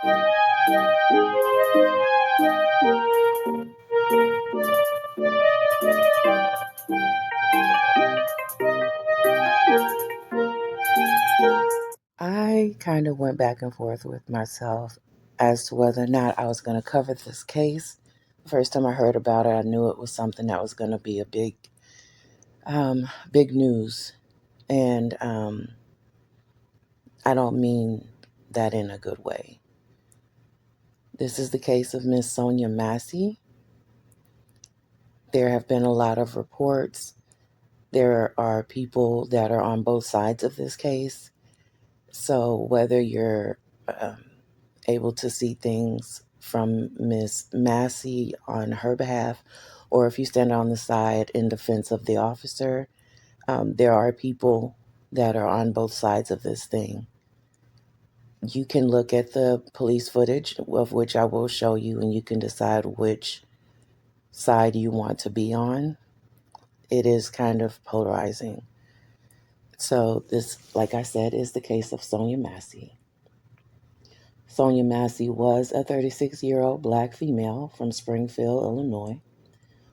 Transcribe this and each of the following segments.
I kind of went back and forth with myself as to whether or not I was going to cover this case. The first time I heard about it, I knew it was something that was going to be a big news. And I don't mean that in a good way. This is the case of Miss Sonya Massey. There have been a lot of reports. There are people that are on both sides of this case. So whether you're um, able to see things from Miss Massey on her behalf, or if you stand on the side in defense of the officer, there are people that are on both sides of this thing. You can look at the police footage, of which I will show you, and you can decide which side you want to be on. It is kind of polarizing. So this, like I said, is the case of Sonya Massey. Sonya Massey was a 36-year-old black female from Springfield, Illinois,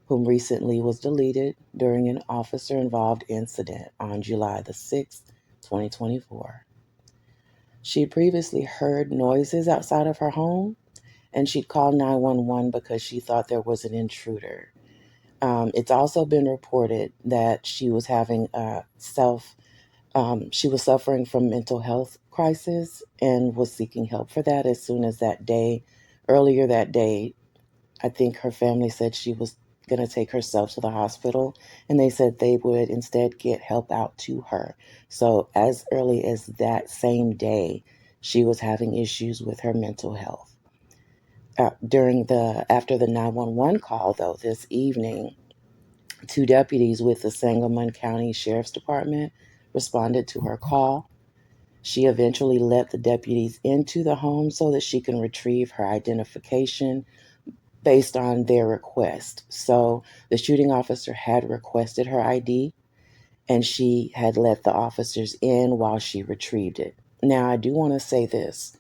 whom recently was deleted during an officer-involved incident on July the 6th, 2024. She previously heard noises outside of her home, and she'd called 911 because she thought there was an intruder. It's also been reported that she was having she was suffering from mental health crisis and was seeking help for that as soon as earlier that day, I think her family said she was going to take herself to the hospital, and they said they would instead get help out to her. So as early as that same day, she was having issues with her mental health. After the 911 call, though, this evening, two deputies with the Sangamon County Sheriff's Department responded to her call. She eventually let the deputies into the home so that she can retrieve her identification based on their request. So the shooting officer had requested her ID, and she had let the officers in while she retrieved it. Now, I do want to say this.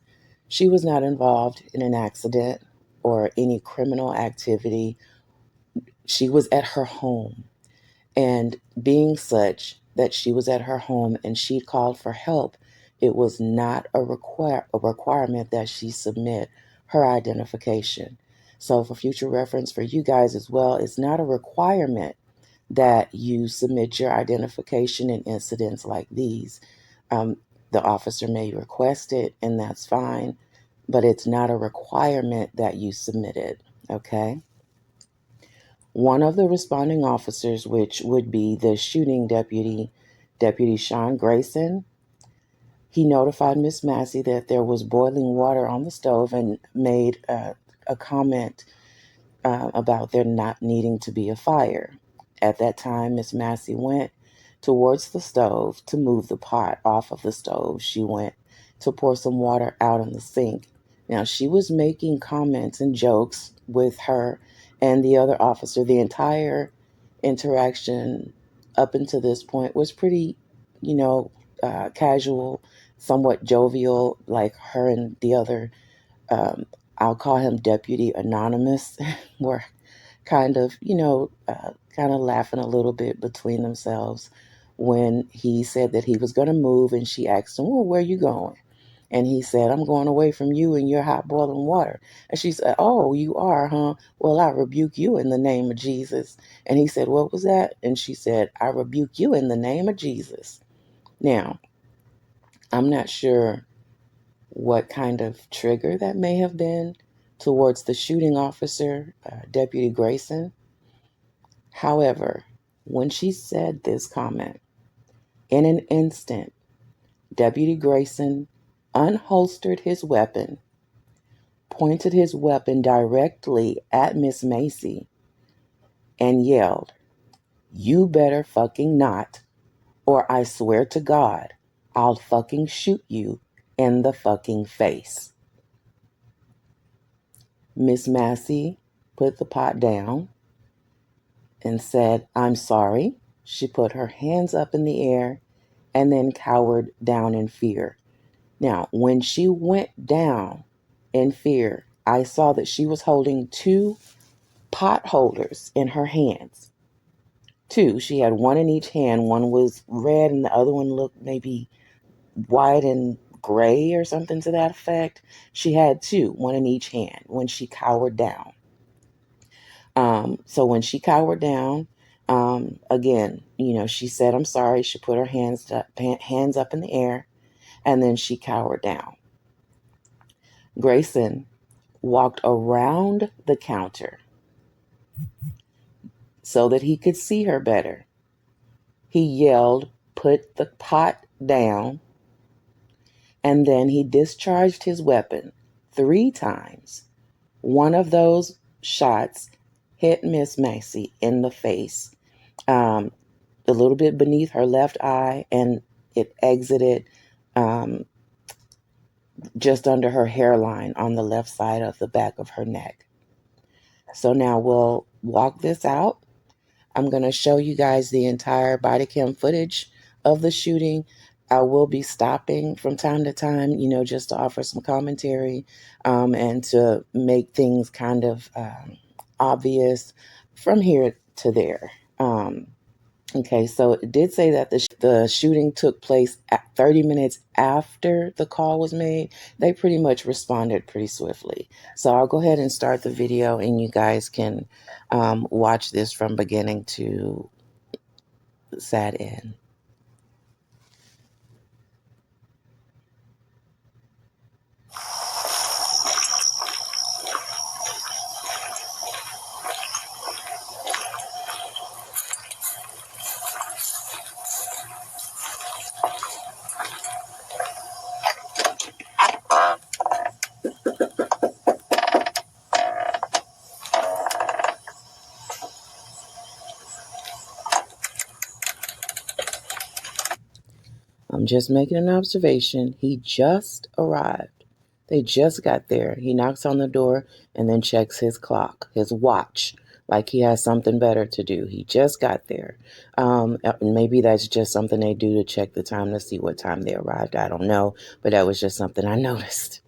She was not involved in an accident or any criminal activity. She was at her home. And being such that she was at her home and she called for help, it was not a requirement that she submit her identification. So for future reference for you guys as well, it's not a requirement that you submit your identification in incidents like these. Um, the officer may request it, and that's fine, but it's not a requirement that you submit it, okay? One of the responding officers, which would be the shooting deputy, Deputy Sean Grayson, he notified Miss Massey that there was boiling water on the stove and made a comment about there not needing to be a fire. At that time, Miss Massey went towards the stove to move the pot off of the stove. She went to pour some water out in the sink. Now, she was making comments and jokes with her and the other officer. The entire interaction up until this point was pretty, casual, somewhat jovial, like her and the other, um, I'll call him Deputy Anonymous, were kind of laughing a little bit between themselves when he said that he was going to move, and she asked him, well, where are you going? And he said, I'm going away from you and your hot boiling water. And she said, oh, you are, huh? Well, I rebuke you in the name of Jesus. And he said, what was that? And she said, I rebuke you in the name of Jesus. Now, I'm not sure what kind of trigger that may have been towards the shooting officer, Deputy Grayson. However, when she said this comment, in an instant, Deputy Grayson unholstered his weapon, pointed his weapon directly at Miss Massey, and yelled, you better fucking not, or I swear to God, I'll fucking shoot you in the fucking face. Miss Massey put the pot down and said, I'm sorry. She put her hands up in the air and then cowered down in fear. Now, when she went down In fear, I saw that she was holding 2 pot holders in her hands. 2. She had one in each hand. One was red and the other one looked maybe white and gray or something to that effect. She had 2, one in each hand, when she cowered down. So when she cowered down, again, she said, "I'm sorry." She put her hands up in the air, and then she cowered down. Grayson walked around the counter so that he could see her better. He yelled, "Put the pot down," and then he discharged his weapon 3 times. One of those shots hit Miss Massey in the face, a little bit beneath her left eye, and it exited just under her hairline on the left side of the back of her neck. So now we'll walk this out. I'm going to show you guys the entire body cam footage of the shooting. I will be stopping from time to time, just to offer some commentary and to make things kind of obvious from here to there. Okay, so it did say that the shooting took place at 30 minutes after the call was made. They pretty much responded pretty swiftly. So I'll go ahead and start the video, and you guys can watch this from beginning to sad end. I'm just making an observation. He just arrived. They just got there. He knocks on the door and then checks his clock, his watch, like he has something better to do. He just got there. Maybe that's just something they do to check the time to see what time they arrived. I don't know, but that was just something I noticed.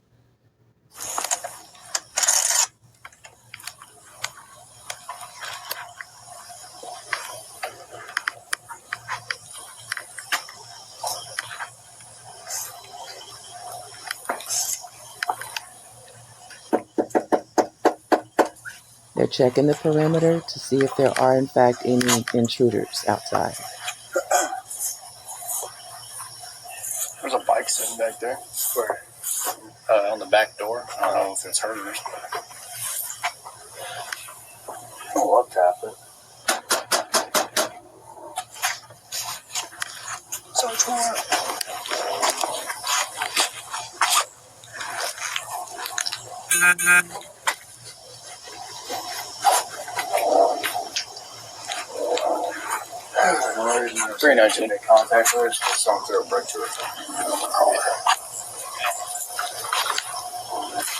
They're checking the perimeter to see if there are, in fact, any intruders outside. There's a bike sitting back there. Where? On the back door. I don't know if it's hers. I'll tap it. So it's more. 319 at contact list. Someone threw a brick to it.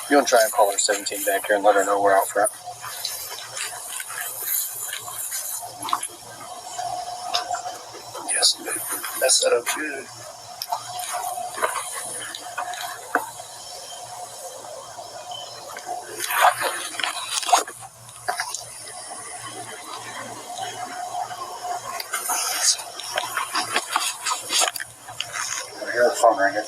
You want to try and call her 17 back here and let her know we're out front? Yes, that's set up good. I hear the phone ringing.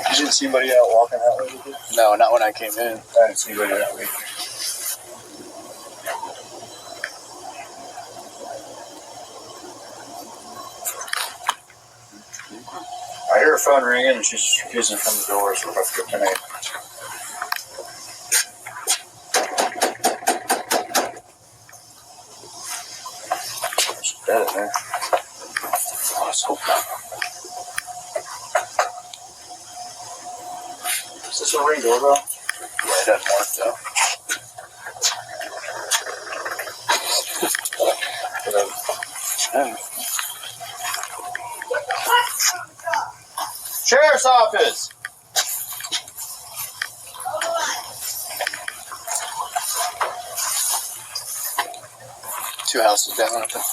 You didn't see anybody out walking that way, did you? No, not when I came in. I didn't see anybody that way. I hear her phone ringing and she's refusing to come to the door, so we're about to get tonight. She's dead in there. Oh, let's hope not. Is this a ring doorbell? Yeah, it doesn't work though. Sheriff's office! 2 houses down. I think.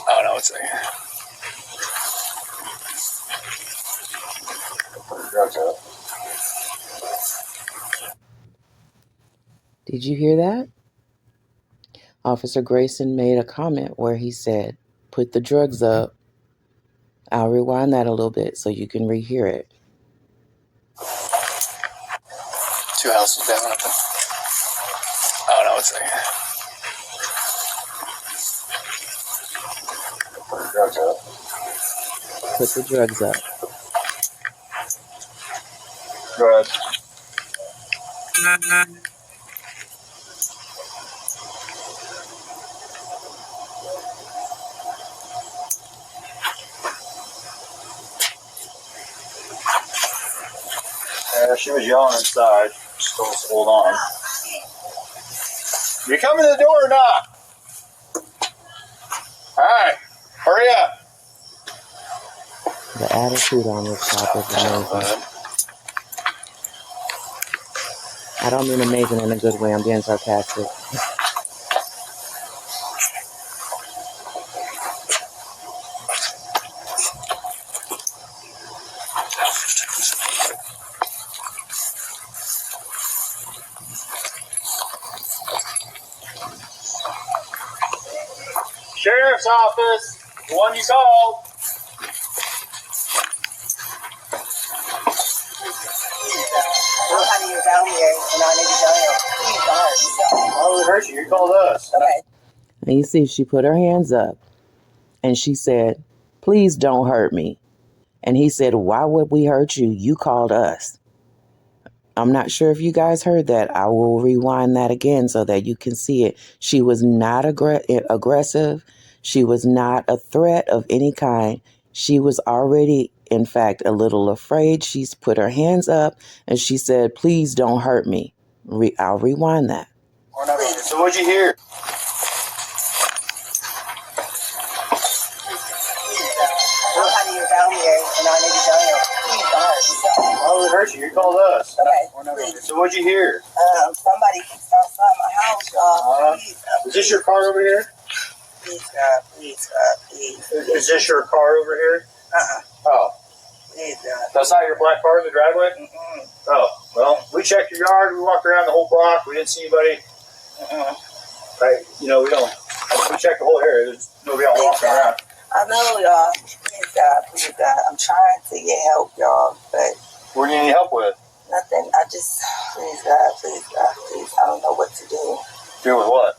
Oh no, it's right here. Did you hear that? Officer Grayson made a comment where he said, "Put the drugs up." I'll rewind that a little bit so you can rehear it. 2 houses down. I think. Oh no, it's right here. Put the drugs up. Go ahead. She was yelling inside. Just told us to hold on. You coming to the door or not? Alright, hurry up. The attitude on this cop is amazing. I don't mean amazing in a good way. I'm being sarcastic. Sheriff's office, the one you called. Nobody is out here, and I need to tell you. Please don't. Oh, we heard you. You called us. Okay. And you see, she put her hands up and she said, "Please don't hurt me." And he said, "Why would we hurt you? You called us." I'm not sure if you guys heard that. I will rewind that again so that you can see it. She was not aggressive. She was not a threat of any kind. She was already, in fact, a little afraid. She's put her hands up and she said, "Please don't hurt me." I'll rewind that. So what'd you hear? Nobody is out here, and I need to tell you. Please don't. Oh, we heard you. You called us. Okay. So what'd you hear? Somebody keeps outside my house, y'all. Please, Is this your car over here? please, God, please, God, please. Is this your car over here? Oh, Please, God. that's not your black car in the driveway? Mm-mm. Oh, well, we checked your yard. We walked around the whole block. We didn't see anybody. Right? You know, we checked the whole area. There's nobody out walking around. I know, y'all. Please, God, please, God. I'm trying to get help, y'all, but What do you need help with? nothing. Please, God, please, God, please. I don't know what to do. Do with what?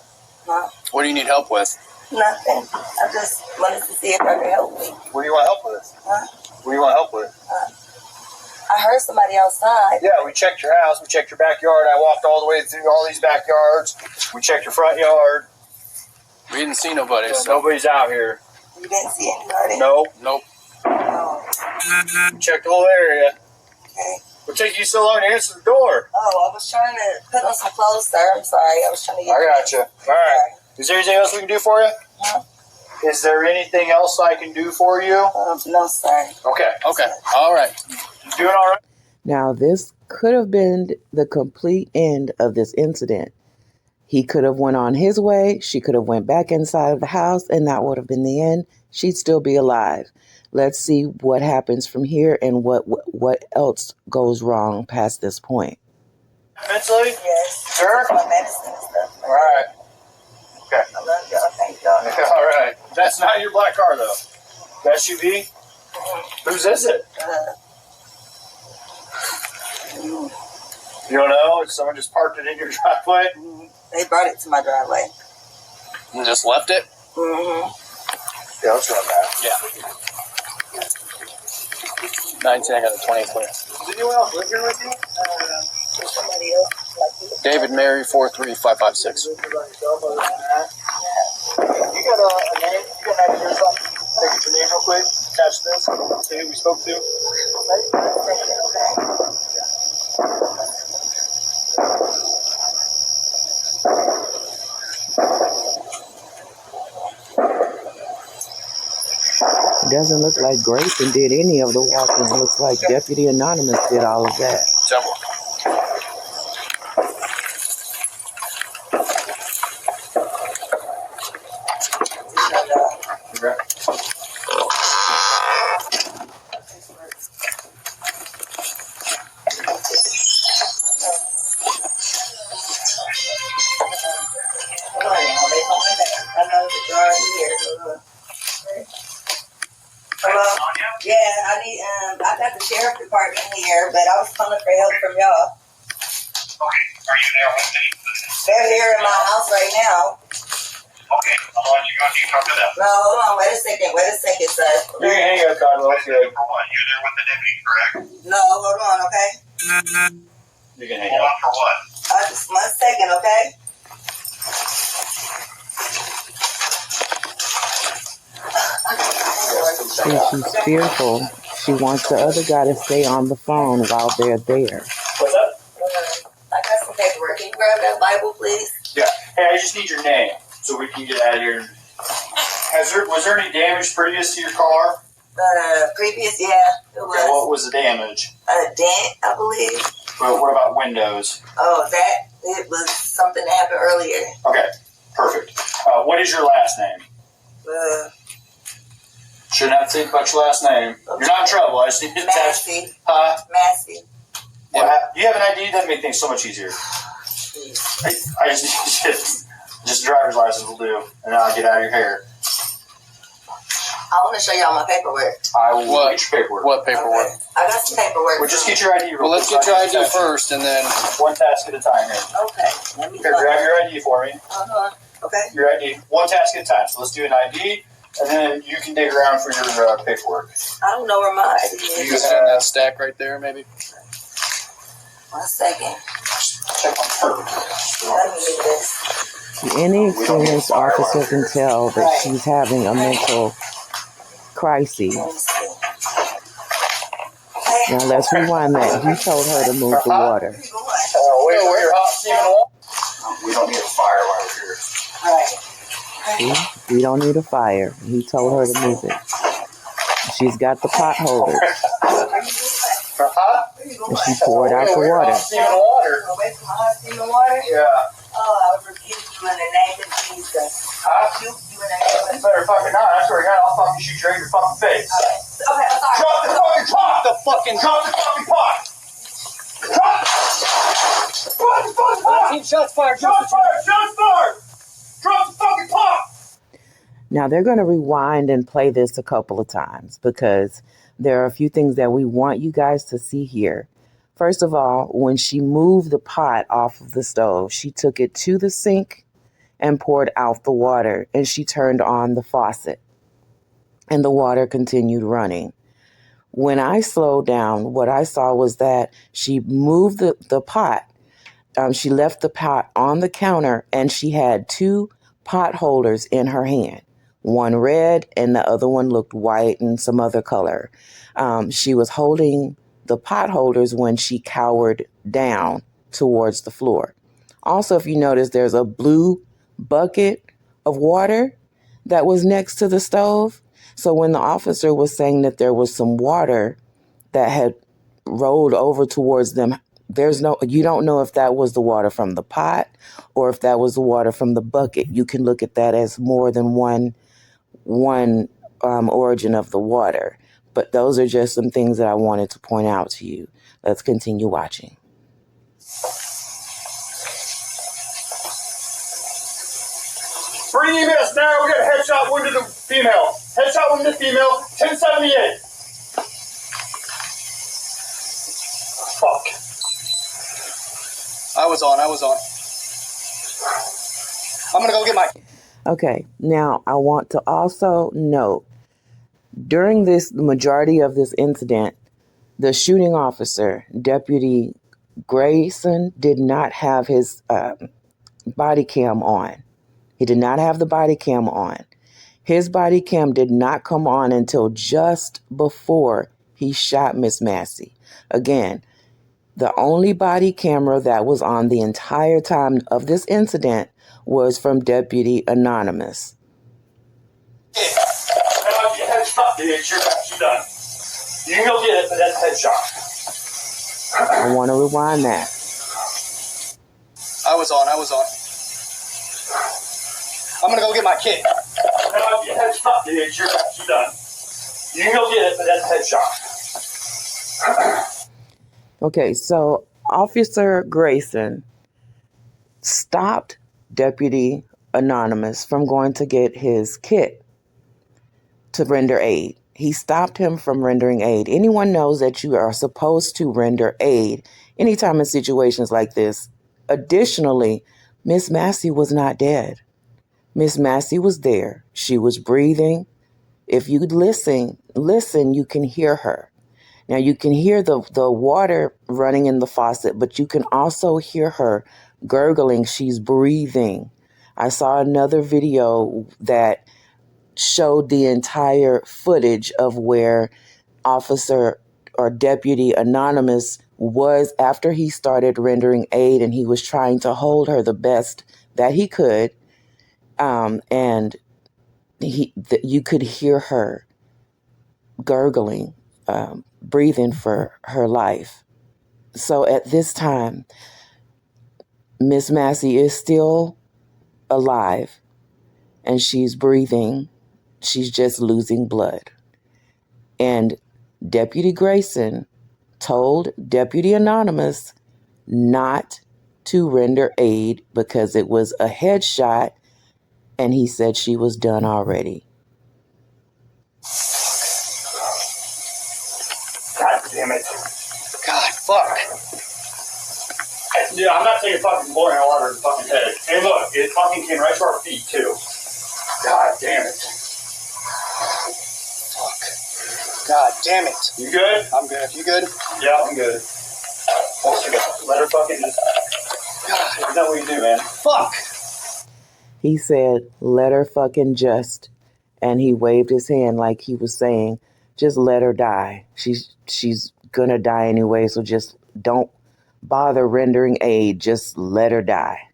Huh? What do you need help with? Nothing. I just wanted to see if I could help me. What do you want help with? Huh? What do you want help with? I heard somebody outside. Yeah, we checked your house. We checked your backyard. I walked all the way through all these backyards. We checked your front yard. We didn't see nobody. Yeah, so. Nobody's out here. You didn't see anybody? Nope. Oh, We checked the whole area. okay. What took you so long to answer the door? Oh, I was trying to put on some clothes, sir. I'm sorry. I was trying to get... I got you. All right. Is there anything else we can do for you? Huh? Is there anything else I can do for you? No, sir. Okay. All right. You doing all right? Now, this could have been the complete end of this incident. He could have went on his way. She could have went back inside of the house, and that would have been the end. She'd still be alive. Let's see what happens from here and what else goes wrong past this point. Mentally? Yes. Sure. My medicine and stuff. All right. Okay. I love y'all. Thank y'all. All right. That's not your black car, though. The SUV? Whose is it? You don't know? Someone just parked it in your driveway? They brought it to my driveway. And just left it? Mm-hmm. Yeah, let's run that. Yeah. 19, I got a 20 clear. Does anyone else live here with you? Somebody else. Like David Mary, 43556. You got a name? You got an idea or something? Take your name real quick. Catch this. See who we spoke to. It doesn't look like Grayson did any of the walking. It looks like Deputy Anonymous did all of that. Several. I got the sheriff department here, but I was calling for help from y'all. Okay, are you there with me? They're here in my house right now. Okay, I'll let you go and you talk to them. No, hold on, wait a second, sir. You can hang up, Carlos. You're there for what? You're there with the deputy, correct? No, hold on, okay? You can hang up. For what? Just 1 second, okay? See, she's fearful. She wants the other guy to stay on the phone while they're there. What's up? I got some paperwork. Can you grab that Bible, please? Yeah. Hey, I just need your name so we can get out of here. Was there any damage previous to your car? Previous, yeah, it was. Okay, what was the damage? A dent, I believe. Well, what about windows? Oh, it was something that happened earlier. Okay, perfect. What is your last name? Shouldn't have to think about your last name. You're not in trouble. I just need to test. Massey. Huh? Massey. Yeah. Do you have an ID? That'd make things so much easier. I just need just a driver's license will do, and I'll get out of your hair. I want to show y'all my paperwork. I will get your paperwork. What paperwork? Okay. I got some paperwork. Well, just get your ID. Well, let's get your ID first, and then one task at a time here. Okay. Let me Here, grab your ID for me. Okay. Your ID, one task at a time. So let's do an ID, and then you can dig around for your paperwork. I don't know where my ID is. you got that stack right there, maybe. 1 second. Check on her. Let me get this. Any experienced officer can tell that she's having a mental crisis. Let me see. Now let's rewind that. He told her to move the water. Where you going? Wait for your hot steaming water. We don't need a fire while we're here. Right. See? We don't need a fire. He told her to move it. She's got the pot holder. Where you going? And she poured out the water. Hot steaming water. Away from my hot steaming water? Yeah. Oh, I would rebuke you in the name of Jesus. Huh? Rebuke you in the name of You better fucking not. I swear to God, I'll fucking shoot you right in your fucking face. Okay, I'm sorry. Drop the fucking pot! Drop the fucking pot! Drop the fucking pot! 19 shots fired. Shots fired! Shots fired! Drop the fucking pot! Now they're going to rewind and play this a couple of times because there are a few things that we want you guys to see here. First of all, when she moved the pot off of the stove, she took it to the sink and poured out the water, and she turned on the faucet, and the water continued running. When I slowed down, what I saw was that she moved the pot. She left the pot on the counter, and she had two pot holders in her hand, one red and the other one looked white and some other color. She was holding the pot holders when she cowered down towards the floor. Also, if you notice, there's a blue bucket of water that was next to the stove. So when the officer was saying that there was some water that had rolled over towards them, you don't know if that was the water from the pot or if that was the water from the bucket. You can look at that as more than one origin of the water. But those are just some things that I wanted to point out to you. Let's continue watching. Bring EMS now. We got a headshot wound to the female. Headshot wound to the female. 1078. Fuck. I was on. I'm going to go get my... Okay, now I want to also note, during the majority of this incident, the shooting officer, Deputy Grayson, did not have his body cam on. He did not have the body cam on. His body cam did not come on until just before he shot Miss Massey. Again, the only body camera that was on the entire time of this incident was from Deputy Anonymous. Headshot, dude. You're done. You can go get it, but that's a headshot. I want to rewind that. I was on. I'm going to go get my kit. Headshot, dude. You're done. You can go get it, but that's a headshot. Okay, so Officer Grayson stopped Deputy Anonymous from going to get his kit to render aid. He stopped him from rendering aid. Anyone knows that you are supposed to render aid anytime in situations like this. Additionally, Miss Massey was not dead. Miss Massey was there. She was breathing. If you listen, you can hear her. Now you can hear the water running in the faucet, but you can also hear her gurgling. She's breathing. I saw another video that showed the entire footage of where Officer or Deputy Anonymous was after he started rendering aid, and he was trying to hold her the best that he could. And you could hear her gurgling, breathing for her life. So at this time, Miss Massey is still alive and she's breathing. She's just losing blood. And Deputy Grayson told Deputy Anonymous not to render aid because it was a headshot, and he said she was done already. God damn it. God, fuck. Yeah, I'm not taking fucking boiling water in the fucking head. And look, it fucking came right to our feet, too. God damn it. Fuck. God damn it. You good? I'm good. You good? Yeah, I'm good. Let her fucking just... God, isn't that what you do, man? Fuck. He said, let her fucking just, and he waved his hand like he was saying, just let her die. She's gonna die anyway, so just don't bother rendering aid. Just let her die.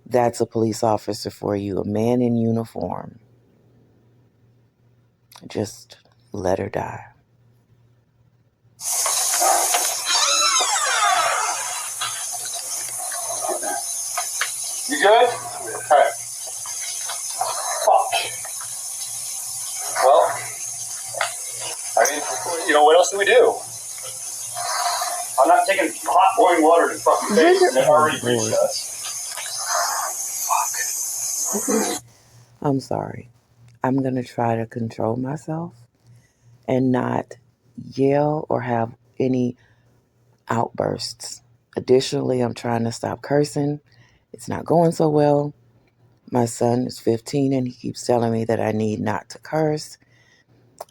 That's a police officer for you, a man in uniform. Just let her die. You good? Alright. Fuck. Well, I mean, you know, what else do we do? I'm not taking hot boiling water to fucking face and it already reached us. Fuck. I'm sorry. I'm going to try to control myself and not yell or have any outbursts. Additionally, I'm trying to stop cursing. It's not going so well. My son is 15 and he keeps telling me that I need not to curse.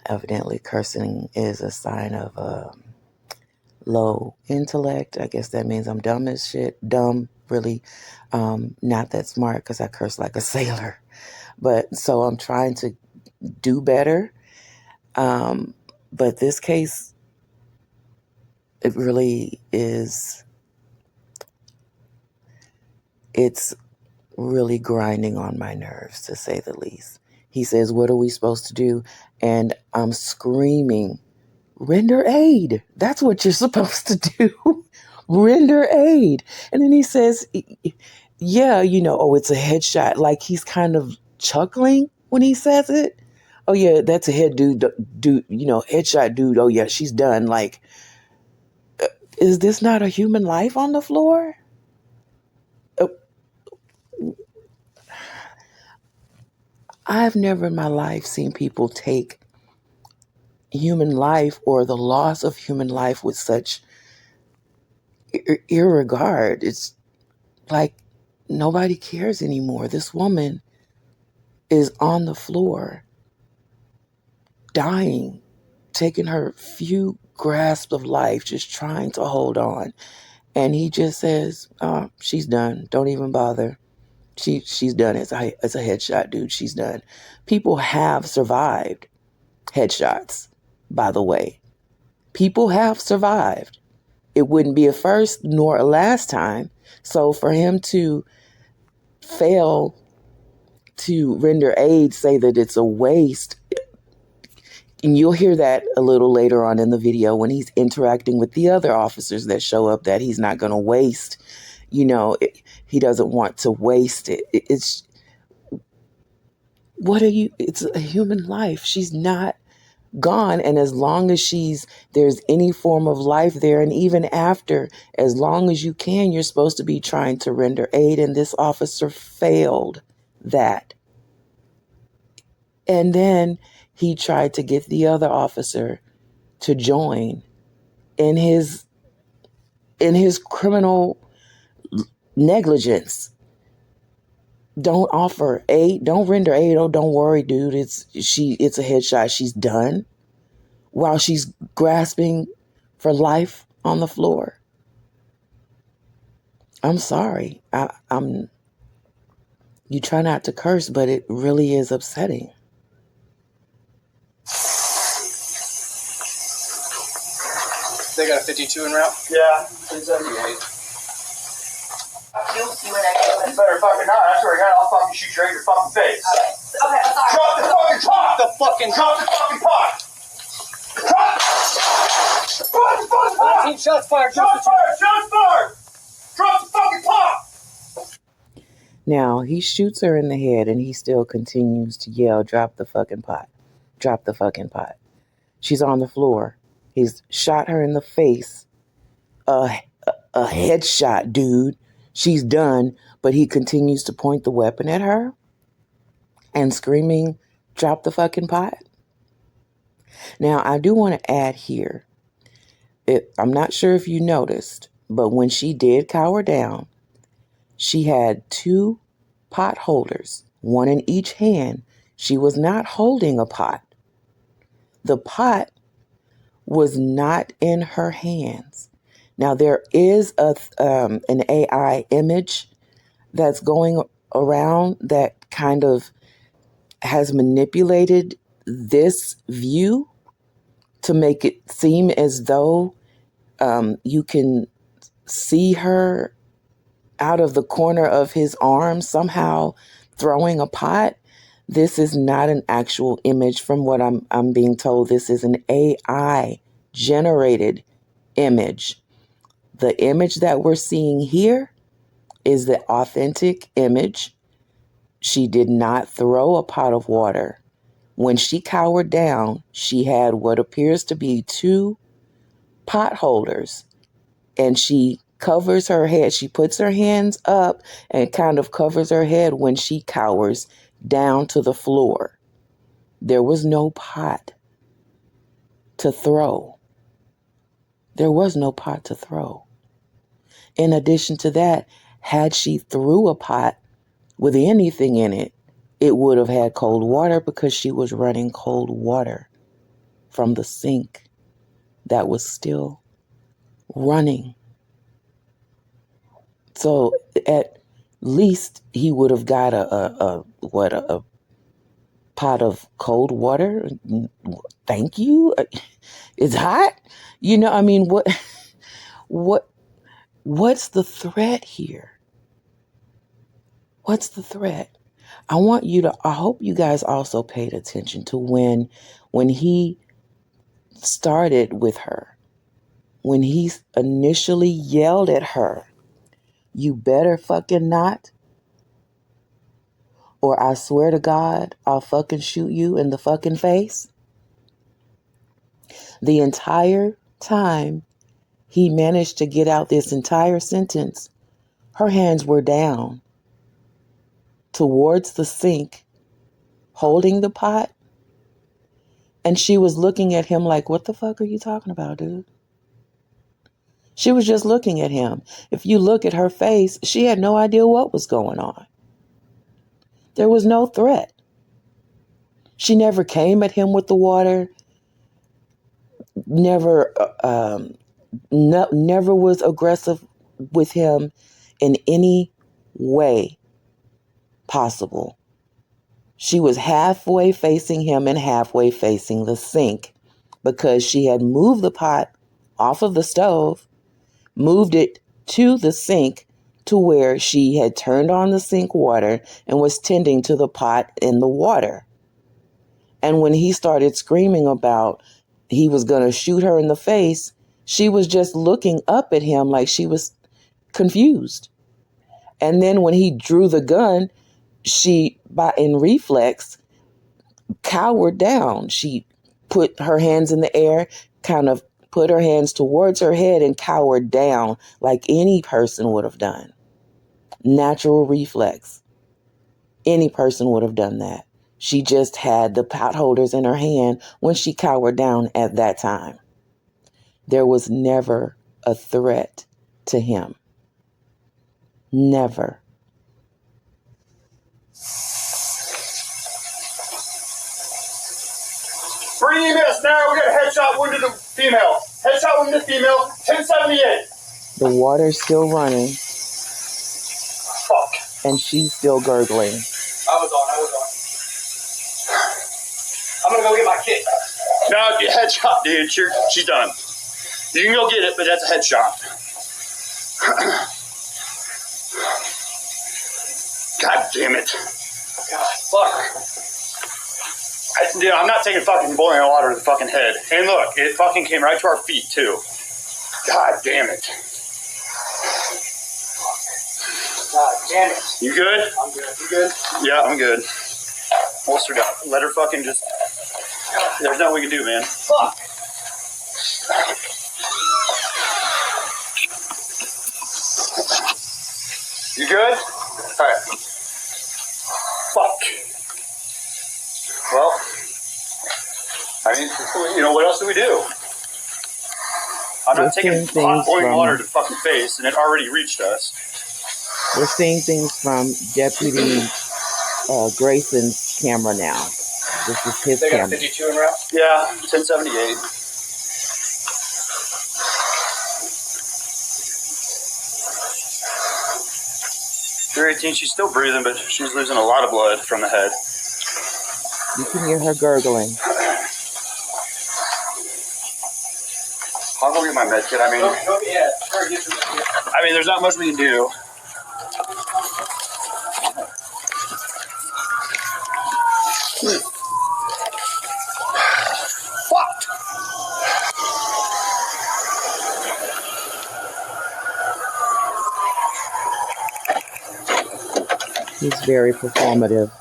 Evidently, cursing is a sign of low intellect. I guess that means I'm dumb as shit. Dumb, really, not that smart because I curse like a sailor. But so I'm trying to do better. But this case, it really is, it's really grinding on my nerves, to say the least. He says, what are we supposed to do? And I'm screaming, render aid. That's what you're supposed to do. Render aid. And then he says, yeah, it's a headshot. Like he's kind of chuckling when he says it. Oh yeah, that's a headshot dude. Oh yeah, she's done. Like, is this not a human life on the floor? I've never in my life seen people take human life or the loss of human life with such irregard. It's like nobody cares anymore. This woman is on the floor, dying, taking her few grasps of life, just trying to hold on. And he just says, oh, she's done. Don't even bother. She's done. It's a headshot, dude. She's done. People have survived headshots, by the way. People have survived. It wouldn't be a first nor a last time. So for him to fail to render aid, say that it's a waste, and you'll hear that a little later on in the video when he's interacting with the other officers that show up, that he's not going to waste, he doesn't want to waste it. It's a human life. She's not gone. And as long as there's any form of life there, and even after, as long as you can, you're supposed to be trying to render aid. And this officer failed that. And then he tried to get the other officer to join in his criminal negligence. Don't offer aid. Don't render aid. Oh, don't worry, dude. It's a headshot. She's done while she's grasping for life on the floor. I'm sorry. I'm. You try not to curse, but it really is upsetting. They got a 52 en route? Yeah, 78. You and that. You better fucking not. I swear to God, I'll fucking shoot you right in your fucking face. Okay, I'm sorry. Drop the fucking pot! Drop Drop the fucking pot! Drop the fucking pot! 19 shots fired. Shots fired! Shots fired! Drop the fucking pot! Now, he shoots her in the head and he still continues to yell, drop the fucking pot. Drop the fucking pot. She's on the floor. He's shot her in the face. A headshot, dude. She's done, but he continues to point the weapon at her and screaming, drop the fucking pot. Now, I do want to add here, I'm not sure if you noticed, but when she did cower down, she had 2 pot holders, one in each hand. She was not holding a pot. The pot was not in her hands. Now, there is an AI image that's going around that kind of has manipulated this view to make it seem as though you can see her out of the corner of his arm somehow throwing a pot. This is not an actual image from what I'm being told. This is an AI generated image. The image that we're seeing here is the authentic image. She did not throw a pot of water. When she cowered down, she had what appears to be 2 pot holders, and she covers her head. She puts her hands up and kind of covers her head when she cowers down to the floor. There was no pot to throw. There was no pot to throw. In addition to that, had she threw a pot with anything in it, it would have had cold water because she was running cold water from the sink that was still running. So at least he would have got a pot of cold water. Thank you. It's hot. I mean, what's the threat here? What's the threat? I hope you guys also paid attention to when he started with her, when he initially yelled at her, you better fucking not, or I swear to God, I'll fucking shoot you in the fucking face. The entire time he managed to get out this entire sentence, her hands were down towards the sink, holding the pot, and she was looking at him like, what the fuck are you talking about, dude? She was just looking at him. If you look at her face, she had no idea what was going on. There was no threat. She never came at him with the water, never was aggressive with him in any way possible. She was halfway facing him and halfway facing the sink because she had moved the pot off of the stove, moved it to the sink to where she had turned on the sink water and was tending to the pot in the water. And when he started screaming about he was going to shoot her in the face, she was just looking up at him like she was confused. And then when he drew the gun, she, in reflex, cowered down. She put her hands in the air, kind of put her hands towards her head and cowered down like any person would have done. Natural reflex. Any person would have done that. She just had the potholders in her hand when she cowered down at that time. There was never a threat to him. Never. Bring EMS now. We got a headshot wound to the female. Headshot wound to the female. 1078. The water's still running. Fuck. And she's still gurgling. I was on. I'm gonna go get my kit. No, headshot, dude. She's done. You can go get it, but that's a headshot. God damn it. God, fuck. Dude, I'm not taking fucking boiling water to the fucking head. And look, it fucking came right to our feet, too. God damn it. God damn it. You good? I'm good. You good? Yeah, I'm good. Holster down. Let her fucking just... There's nothing we can do, man. Fuck. You good? Alright. Fuck. Well, I mean, what else do we do? I'm not taking hot boiling water to the fucking face, and it already reached us. We're seeing things from Deputy Grayson's camera now. This is his They got camera. 52 in route? Yeah, 1078. They're 18. She's still breathing, but she's losing a lot of blood from the head. You can hear her gurgling. I'll go get my med kit. I mean, there's not much we can do. Fuck! He's very performative.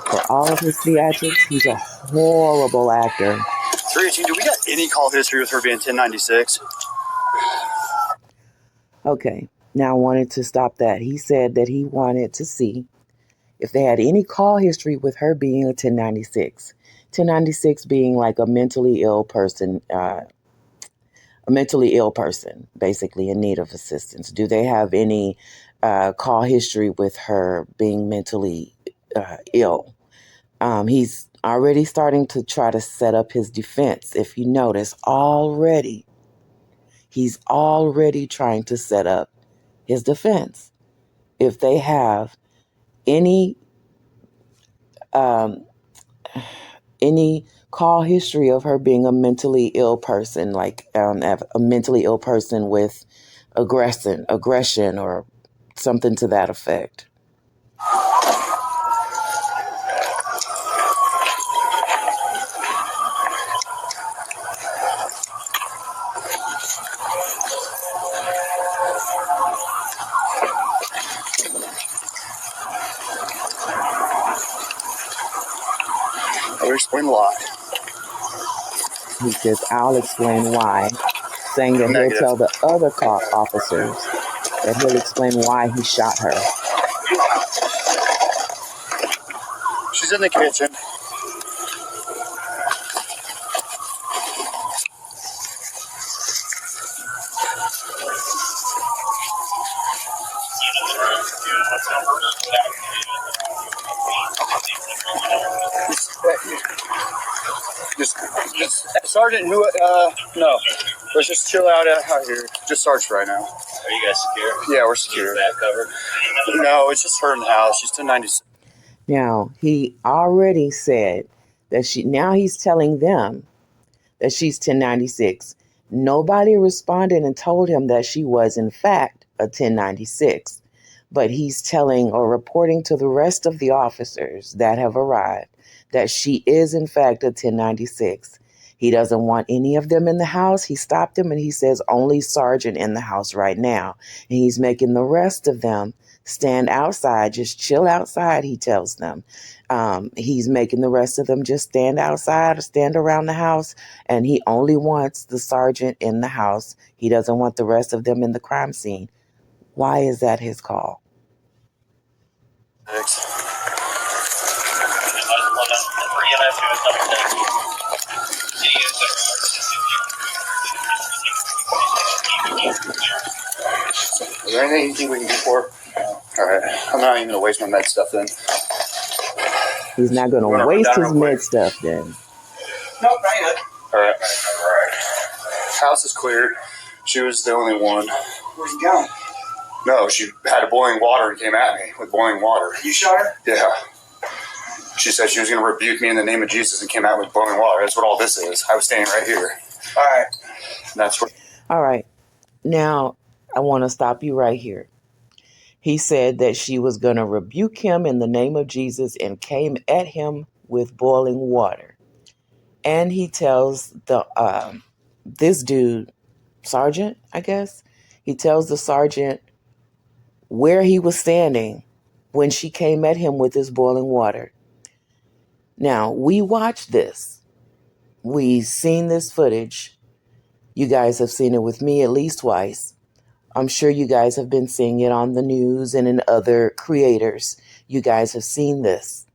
For all of his theatrics, he's a horrible actor. 318, do we got any call history with her being 1096? Okay, now I wanted to stop that. He said that he wanted to see if they had any call history with her being a 1096. 1096 being like a mentally ill person, basically in need of assistance. Do they have any call history with her being mentally ill? He's already starting to try to set up his defense. If you notice, he's already trying to set up his defense. If they have any call history of her being a mentally ill person, like a mentally ill person with aggression or something to that effect. I'll explain a lot. He says, I'll explain why, saying that he'll tell the other cop officers that he'll explain why he shot her. She's in the kitchen. Just Sergeant, no. Let's just chill out here. Just Sarge right now. Are you guys secure? Yeah, we're secure. Back cover? No, it's just her in the house. She's 1096. Now, he already said that now he's telling them that she's 1096. Nobody responded and told him that she was, in fact, a 1096. But he's telling or reporting to the rest of the officers that have arrived that she is, in fact, a 1096. He doesn't want any of them in the house. He stopped them and he says only Sergeant in the house right now. And he's making the rest of them stand outside, just chill outside, he tells them. He's making the rest of them just stand outside or stand around the house, and he only wants the sergeant in the house. He doesn't want the rest of them in the crime scene. Why is that his call? Is there anything you think we can do for her? Alright, I'm not even going to waste my med stuff then. He's not going to waste his med stuff then. Nope, not yet. Alright. House is cleared. She was the only one. Where's he going? No, she had boiling water and came at me with boiling water. You shot her? Yeah. She said she was going to rebuke me in the name of Jesus and came out with boiling water. That's what all this is. I was standing right here. Alright. That's what. All right. Now, I want to stop you right here. He said that she was going to rebuke him in the name of Jesus and came at him with boiling water. And he tells this dude, sergeant, I guess, he tells the sergeant where he was standing when she came at him with this boiling water. Now, we watched this. We've seen this footage. You guys have seen it with me at least twice. I'm sure you guys have been seeing it on the news and in other creators. You guys have seen this.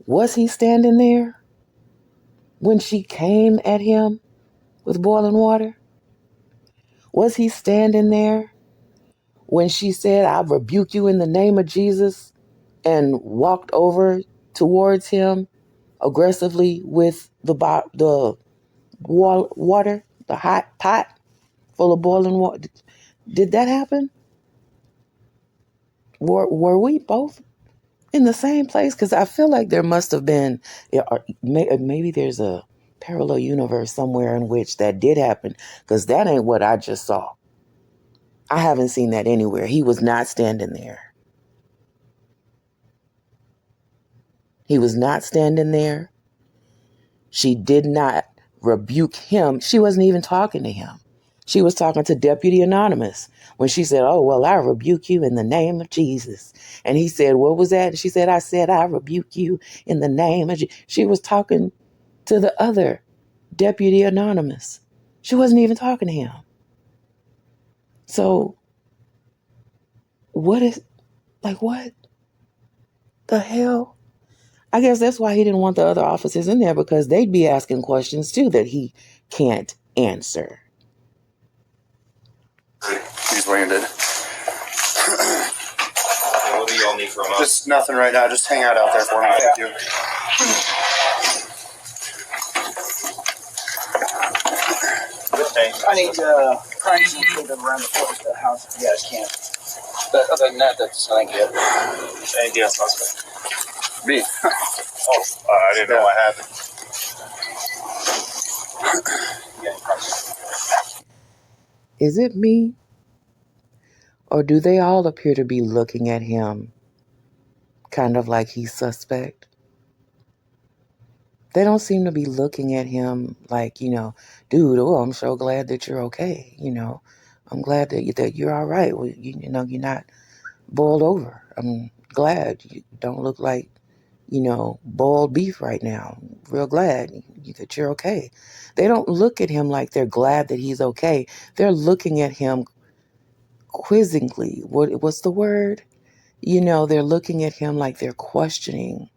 Was he standing there when she came at him with boiling water? Was he standing there when she said, I rebuke you in the name of Jesus, and walked over towards him aggressively with the water, the hot pot full of boiling water? Did that happen? Were we both in the same place? Because I feel like there must have been, maybe there's a parallel universe somewhere in which that did happen, because that ain't what I just saw. I haven't seen that anywhere. He was not standing there. He was not standing there. She did not rebuke him. She wasn't even talking to him. She was talking to Deputy Anonymous when she said, oh, well, I rebuke you in the name of Jesus. And he said, what was that? She said, I rebuke you in the name of Jesus. She was talking to the other Deputy Anonymous. She wasn't even talking to him. So what the hell? I guess that's why he didn't want the other officers in there, because they'd be asking questions too that he can't answer. He's landed. What do y'all need from us? Just nothing right now. Just hang out there for me. Thank you. I need cranks and put them around the house if you guys can. But other than that, that's thank you. Anything else, suspect? Me. I didn't know what happened. Is it me? Or do they all appear to be looking at him kind of like he's suspect? They don't seem to be looking at him like, dude, oh, I'm so glad that you're okay. I'm glad that you're all right. Well, you're not boiled over. I'm glad you don't look like, boiled beef right now. Real glad that you're okay. They don't look at him like they're glad that he's okay. They're looking at him quizzically. What's the word? They're looking at him like they're questioning.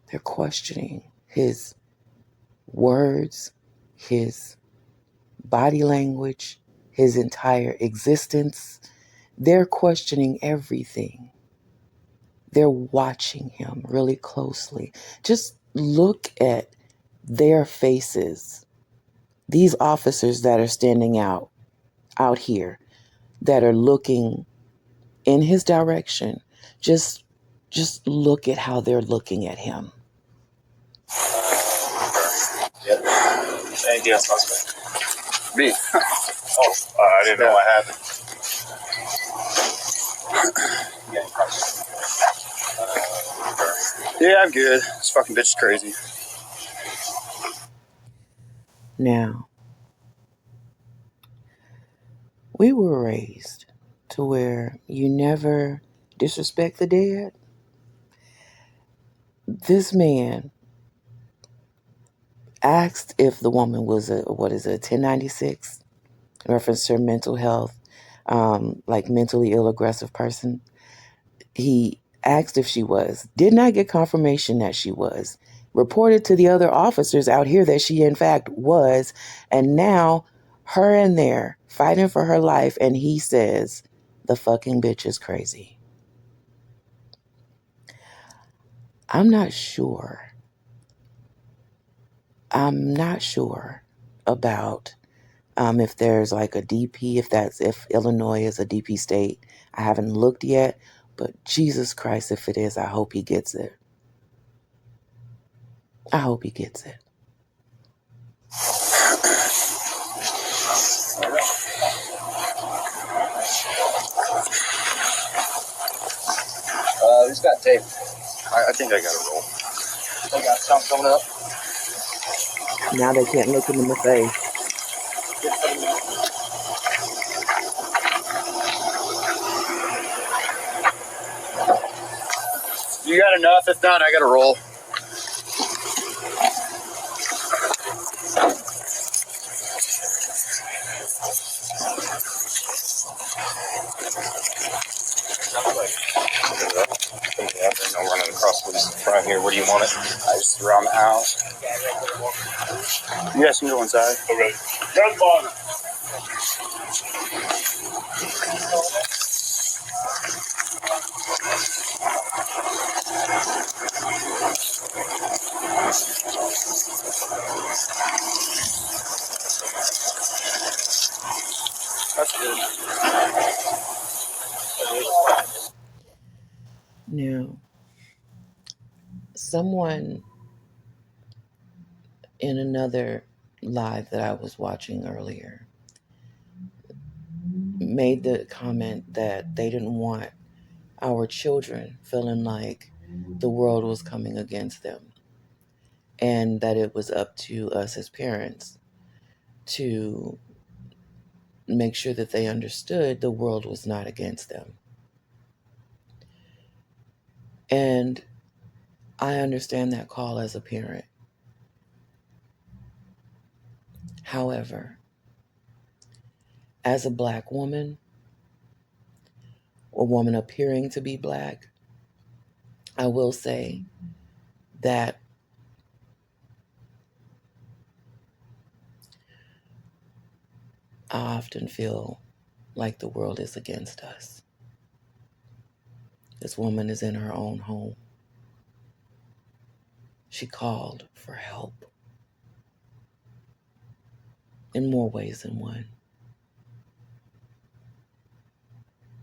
They're questioning his words, his body language, his entire existence. They're questioning everything. They're watching him really closely. Just look at their faces. These officers that are standing out here, that are looking in his direction, just look at how they're looking at him. Yep. Anything else, suspect? Me. I didn't know what happened. Yeah, I'm good. This fucking bitch is crazy. Now, we were raised to where you never disrespect the dead. This man asked if the woman was a 1096, reference to her mental health, like mentally ill, aggressive person. He asked if she was, did not get confirmation that she was, reported to the other officers out here that she in fact was, and now her in there fighting for her life, and he says the fucking bitch is crazy. I'm not sure about if there's like a DP, if Illinois is a DP state. I haven't looked yet, but Jesus Christ, if it is, I hope he gets it. I hope he gets it. Who's got tape? I think I got a roll. They got something coming up. Now they can't look him in the face. You got enough? If not, I got to roll. I'm running across this front here. Where do you want it? I just around the house. You guys can go inside. Okay. Red bottom. That's good. Now, someone in another live that I was watching earlier made the comment that they didn't want our children feeling like the world was coming against them, and that it was up to us as parents to make sure that they understood the world was not against them. And I understand that call as a parent. However, as a Black woman, a woman appearing to be Black, I will say that I often feel like the world is against us. This woman is in her own home. She called for help in more ways than one.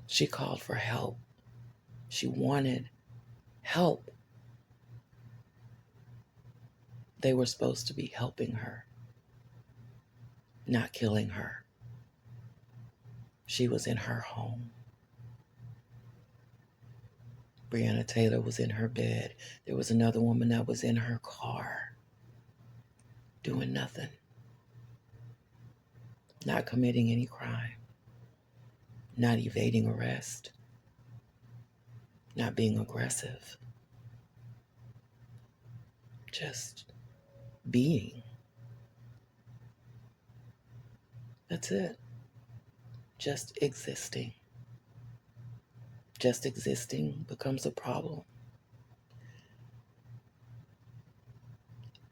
She called for help. She wanted help. They were supposed to be helping her, not killing her. She was in her home. Breonna Taylor was in her bed. There was another woman that was in her car, doing nothing, not committing any crime, not evading arrest, not being aggressive, just being. That's it. Just existing. Just existing becomes a problem.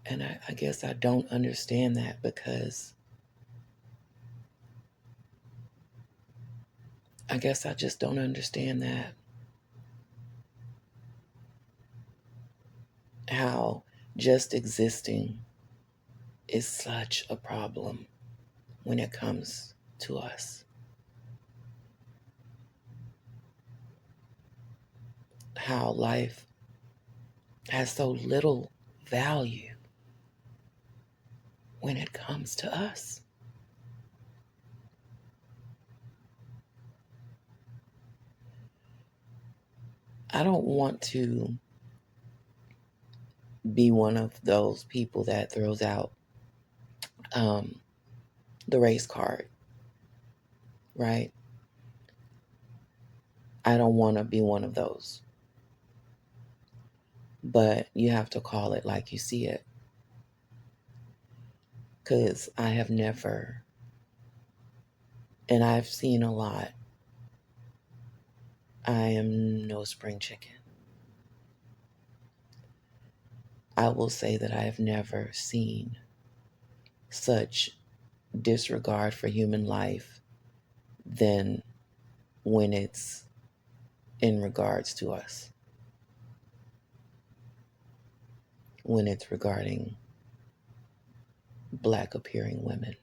And I guess I don't understand that, because I guess I just don't understand that. How just existing is such a problem when it comes to us. How life has so little value when it comes to us. I don't want to be one of those people that throws out the race card, right? I don't want to be one of those. But you have to call it like you see it. Because I have never, and I've seen a lot. I am no spring chicken. I will say that I have never seen such disregard for human life than when it's in regards to us, when it's regarding Black appearing women.